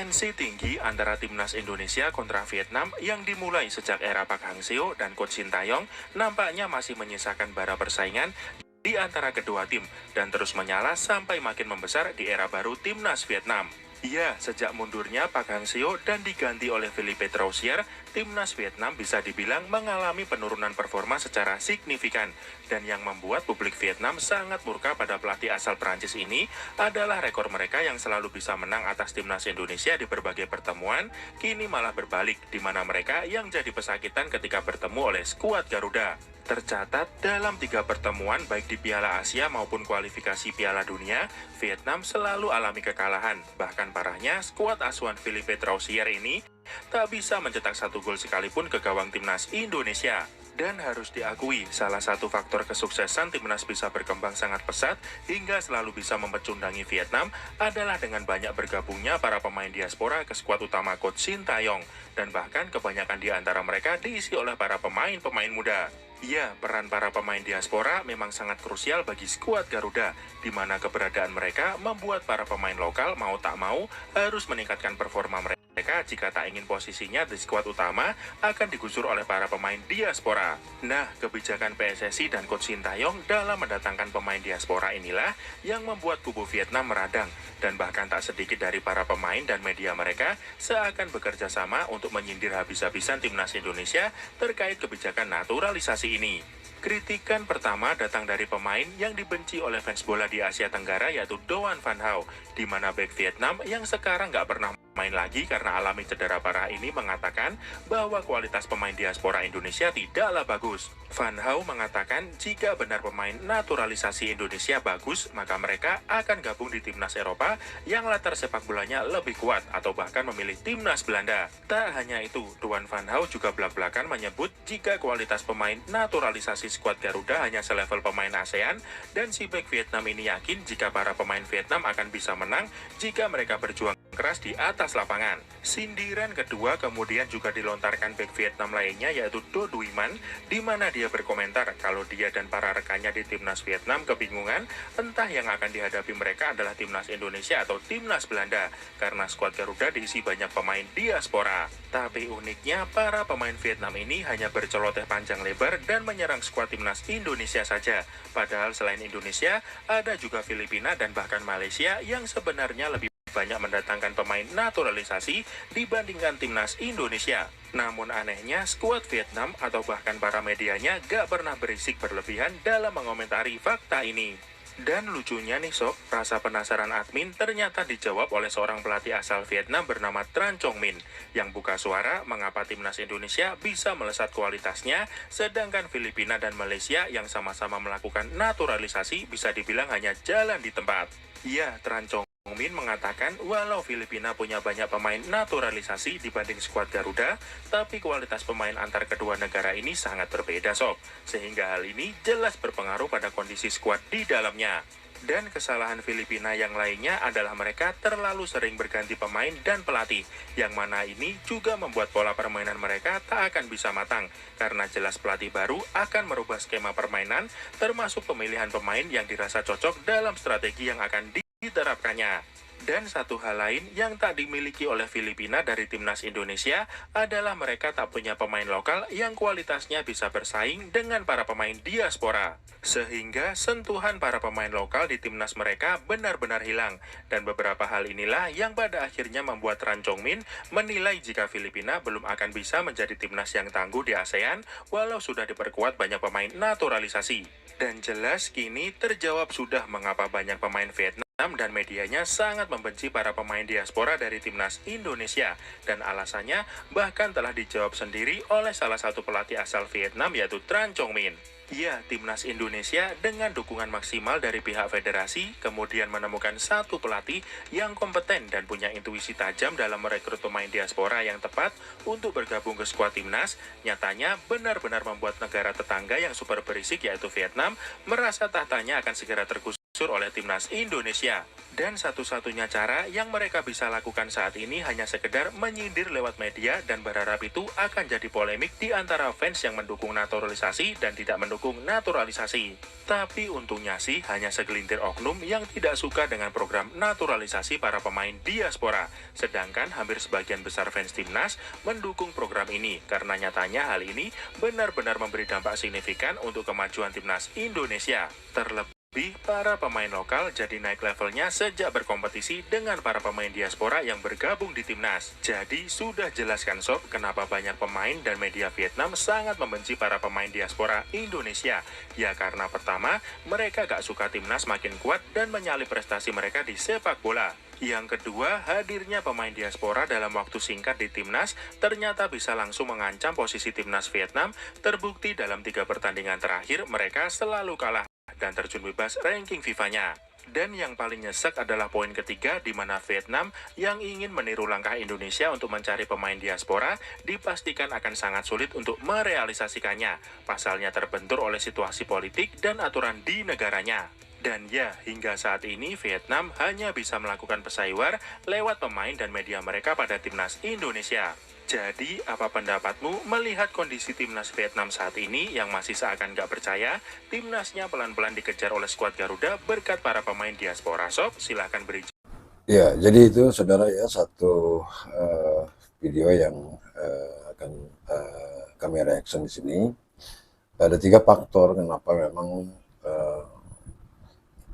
Tensi tinggi antara timnas Indonesia kontra Vietnam yang dimulai sejak era Pak Hang Seo dan Coach Sintayong nampaknya masih menyisakan bara persaingan di antara kedua tim dan terus menyala sampai makin membesar di era baru timnas Vietnam. Ya, sejak mundurnya Pak Hang Seo dan diganti oleh Philippe Troussier, timnas Vietnam bisa dibilang mengalami penurunan performa secara signifikan. Dan yang membuat publik Vietnam sangat murka pada pelatih asal Prancis ini adalah rekor mereka yang selalu bisa menang atas timnas Indonesia di berbagai pertemuan, kini malah berbalik, di mana mereka yang jadi pesakitan ketika bertemu oleh skuad Garuda. Tercatat dalam 3 pertemuan baik di Piala Asia maupun kualifikasi Piala Dunia, Vietnam selalu alami kekalahan. Bahkan parahnya, skuad asuhan Philippe Troussier ini tak bisa mencetak 1 gol sekalipun ke gawang timnas Indonesia. Dan harus diakui, salah satu faktor kesuksesan timnas bisa berkembang sangat pesat hingga selalu bisa mempecundangi Vietnam adalah dengan banyak bergabungnya para pemain diaspora ke skuad utama Coach Sintayong. Dan bahkan kebanyakan di antara mereka diisi oleh para pemain-pemain muda. Ya, peran para pemain diaspora memang sangat krusial bagi skuad Garuda, di mana keberadaan mereka membuat para pemain lokal mau tak mau harus meningkatkan performa mereka jika tak ingin posisinya di skuad utama akan digusur oleh para pemain diaspora. Nah, kebijakan PSSI dan Coach Sintayong dalam mendatangkan pemain diaspora inilah yang membuat kubu Vietnam meradang, dan bahkan tak sedikit dari para pemain dan media mereka seakan bekerja sama untuk menyindir habis-habisan timnas Indonesia terkait kebijakan naturalisasi ini. Kritikan pertama datang dari pemain yang dibenci oleh fans bola di Asia Tenggara, yaitu Doan Van Hau, di mana bek Vietnam yang sekarang nggak pernah main lagi karena alami cedera parah ini mengatakan bahwa kualitas pemain diaspora Indonesia tidaklah bagus. Van Hau mengatakan jika benar pemain naturalisasi Indonesia bagus, maka mereka akan gabung di timnas Eropa yang latar sepak bolanya lebih kuat atau bahkan memilih timnas Belanda. Tak hanya itu, Doan Van Hau juga belak-belakan menyebut jika kualitas pemain naturalisasi skuad Garuda hanya selevel pemain ASEAN, dan si bek Vietnam ini yakin jika para pemain Vietnam akan bisa menang jika mereka berjuang keras di atas lapangan. Sindiran kedua kemudian juga dilontarkan bek Vietnam lainnya, yaitu Do Duy Man, di mana dia berkomentar kalau dia dan para rekannya di timnas Vietnam kebingungan entah yang akan dihadapi mereka adalah timnas Indonesia atau timnas Belanda, karena skuad Garuda diisi banyak pemain diaspora. Tapi uniknya, para pemain Vietnam ini hanya berceloteh panjang lebar dan menyerang skuad timnas Indonesia saja. Padahal selain Indonesia, ada juga Filipina dan bahkan Malaysia yang sebenarnya lebih banyak mendatangkan pemain naturalisasi dibandingkan timnas Indonesia. Namun anehnya, skuad Vietnam atau bahkan para medianya gak pernah berisik berlebihan dalam mengomentari fakta ini. Dan lucunya nih sob, rasa penasaran admin ternyata dijawab oleh seorang pelatih asal Vietnam bernama Tran Chong Min, yang buka suara mengapa timnas Indonesia bisa melesat kualitasnya, sedangkan Filipina dan Malaysia yang sama-sama melakukan naturalisasi bisa dibilang hanya jalan di tempat. Ya, Tran Chong Min mengatakan walau Filipina punya banyak pemain naturalisasi dibanding skuad Garuda, tapi kualitas pemain antar kedua negara ini sangat berbeda sob, sehingga hal ini jelas berpengaruh pada kondisi skuad di dalamnya. Dan kesalahan Filipina yang lainnya adalah mereka terlalu sering berganti pemain dan pelatih, yang mana ini juga membuat pola permainan mereka tak akan bisa matang, karena jelas pelatih baru akan merubah skema permainan, termasuk pemilihan pemain yang dirasa cocok dalam strategi yang akan diterapkannya. Dan satu hal lain yang tak dimiliki oleh Filipina dari timnas Indonesia adalah mereka tak punya pemain lokal yang kualitasnya bisa bersaing dengan para pemain diaspora. Sehingga sentuhan para pemain lokal di timnas mereka benar-benar hilang. Dan beberapa hal inilah yang pada akhirnya membuat Tran Chong Min menilai jika Filipina belum akan bisa menjadi timnas yang tangguh di ASEAN walau sudah diperkuat banyak pemain naturalisasi. Dan jelas kini terjawab sudah mengapa banyak pemain Vietnam dan medianya sangat membenci para pemain diaspora dari timnas Indonesia, dan alasannya bahkan telah dijawab sendiri oleh salah satu pelatih asal Vietnam, yaitu Tran Chong Min. Ya, timnas Indonesia dengan dukungan maksimal dari pihak federasi kemudian menemukan satu pelatih yang kompeten dan punya intuisi tajam dalam merekrut pemain diaspora yang tepat untuk bergabung ke skuad timnas, nyatanya benar-benar membuat negara tetangga yang super berisik yaitu Vietnam merasa tahtanya akan segera tergusur digusur oleh timnas Indonesia. Dan satu-satunya cara yang mereka bisa lakukan saat ini hanya sekedar menyindir lewat media dan berharap itu akan jadi polemik di antara fans yang mendukung naturalisasi dan tidak mendukung naturalisasi. Tapi untungnya sih hanya segelintir oknum yang tidak suka dengan program naturalisasi para pemain diaspora. Sedangkan hampir sebagian besar fans timnas mendukung program ini karena nyatanya hal ini benar-benar memberi dampak signifikan untuk kemajuan timnas Indonesia. Terlebih para pemain lokal jadi naik levelnya sejak berkompetisi dengan para pemain diaspora yang bergabung di timnas. Jadi sudah jelaskan sob kenapa banyak pemain dan media Vietnam sangat membenci para pemain diaspora Indonesia. Ya karena pertama, mereka gak suka timnas makin kuat dan menyalip prestasi mereka di sepak bola. Yang kedua, hadirnya pemain diaspora dalam waktu singkat di timnas ternyata bisa langsung mengancam posisi timnas Vietnam. Terbukti dalam 3 pertandingan terakhir mereka selalu kalah dan terjun bebas ranking FIFA-nya. Dan yang paling nyesek adalah poin ketiga di mana Vietnam yang ingin meniru langkah Indonesia untuk mencari pemain diaspora dipastikan akan sangat sulit untuk merealisasikannya. Pasalnya terbentur oleh situasi politik dan aturan di negaranya. Dan ya, hingga saat ini Vietnam hanya bisa melakukan pesayuar lewat pemain dan media mereka pada timnas Indonesia. Jadi, apa pendapatmu melihat kondisi timnas Vietnam saat ini yang masih seakan gak percaya timnasnya pelan-pelan dikejar oleh skuad Garuda berkat para pemain diaspora? Sob, silahkan beri. Ya, jadi itu saudara ya satu video yang akan kami reaction di sini. Ada 3 faktor kenapa memang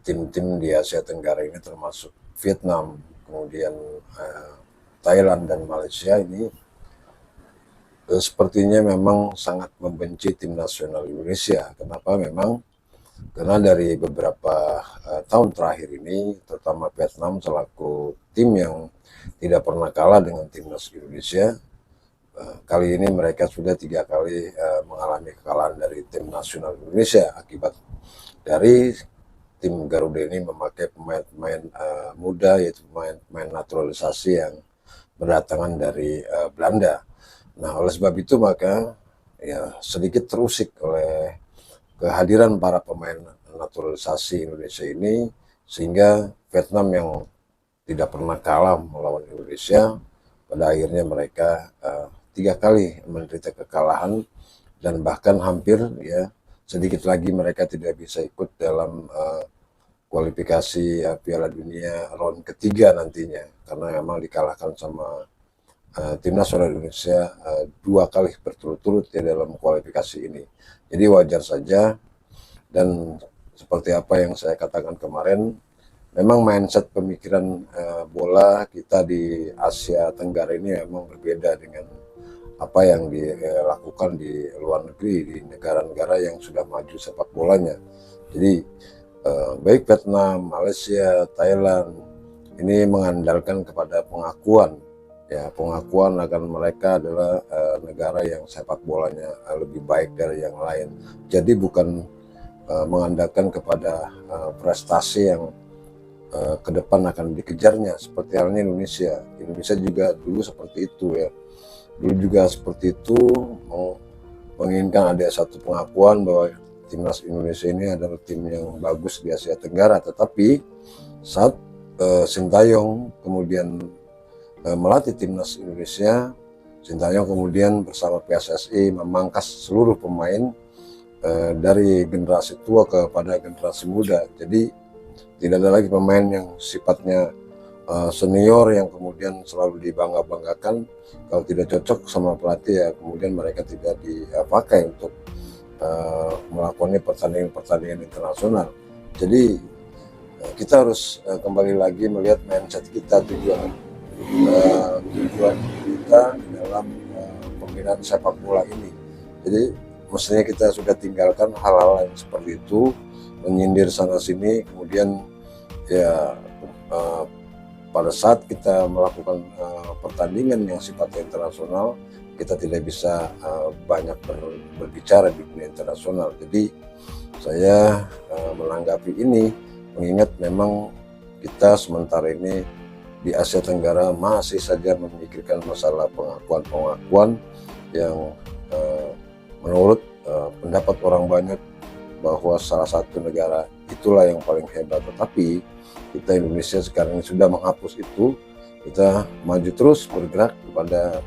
tim-tim di Asia Tenggara ini termasuk Vietnam, kemudian Thailand dan Malaysia ini sepertinya memang sangat membenci tim nasional Indonesia. Kenapa? Memang karena dari beberapa tahun terakhir ini, terutama Vietnam selaku tim yang tidak pernah kalah dengan timnas Indonesia, kali ini mereka sudah 3 kali mengalami kekalahan dari tim nasional Indonesia akibat dari tim Garuda ini memakai pemain-pemain muda, yaitu pemain naturalisasi yang berdatangan dari Belanda. Nah, oleh sebab itu maka ya sedikit terusik oleh kehadiran para pemain naturalisasi Indonesia ini, sehingga Vietnam yang tidak pernah kalah melawan Indonesia, pada akhirnya mereka 3 kali menderita kekalahan dan bahkan hampir ya sedikit lagi mereka tidak bisa ikut dalam kualifikasi Piala Dunia round ketiga nantinya, karena memang dikalahkan sama timnas Indonesia 2 kali berturut-turut ya dalam kualifikasi ini. Jadi wajar saja, dan seperti apa yang saya katakan kemarin, memang mindset pemikiran bola kita di Asia Tenggara ini memang berbeda dengan apa yang dilakukan di luar negeri, di negara-negara yang sudah maju sepak bolanya. Jadi baik Vietnam, Malaysia, Thailand ini mengandalkan kepada pengakuan akan mereka adalah negara yang sepak bolanya lebih baik dari yang lain. Jadi bukan mengandalkan kepada prestasi yang ke depan akan dikejarnya, seperti halnya Indonesia. Indonesia juga dulu seperti itu ya. Dulu juga seperti itu, menginginkan ada satu pengakuan bahwa timnas Indonesia ini adalah tim yang bagus di Asia Tenggara. Tetapi saat Sintayong kemudian melatih timnas Indonesia, Sintayong kemudian bersama PSSI memangkas seluruh pemain dari generasi tua kepada generasi muda. Jadi tidak ada lagi pemain yang sifatnya senior yang kemudian selalu dibangga-banggakan. Kalau tidak cocok sama pelatih ya kemudian mereka tidak dipakai untuk melakukan pertandingan internasional. Jadi kita harus kembali lagi melihat mindset kita, tujuan kita dalam pembinaan sepak bola ini. Jadi mestinya kita sudah tinggalkan hal-hal yang seperti itu, menyindir sana sini, kemudian ya pada saat kita melakukan pertandingan yang sifatnya internasional, kita tidak bisa banyak berbicara di dunia internasional. Jadi saya menanggapi ini, mengingat memang kita sementara ini di Asia Tenggara masih saja memikirkan masalah pengakuan-pengakuan yang menurut pendapat orang banyak bahwa salah satu negara itulah yang paling hebat, tetapi kita Indonesia sekarang ini sudah menghapus itu. Kita maju terus bergerak kepada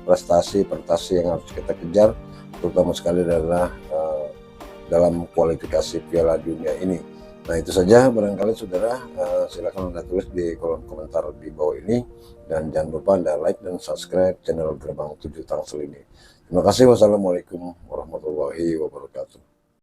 prestasi-prestasi yang harus kita kejar, terutama sekali adalah dalam kualifikasi Piala Dunia ini. Nah, itu saja barangkali saudara, silakan Anda tulis di kolom komentar di bawah ini, dan jangan lupa Anda like dan subscribe channel Gerbang 7 Tangsel ini. Terima kasih. Wassalamualaikum warahmatullahi wabarakatuh.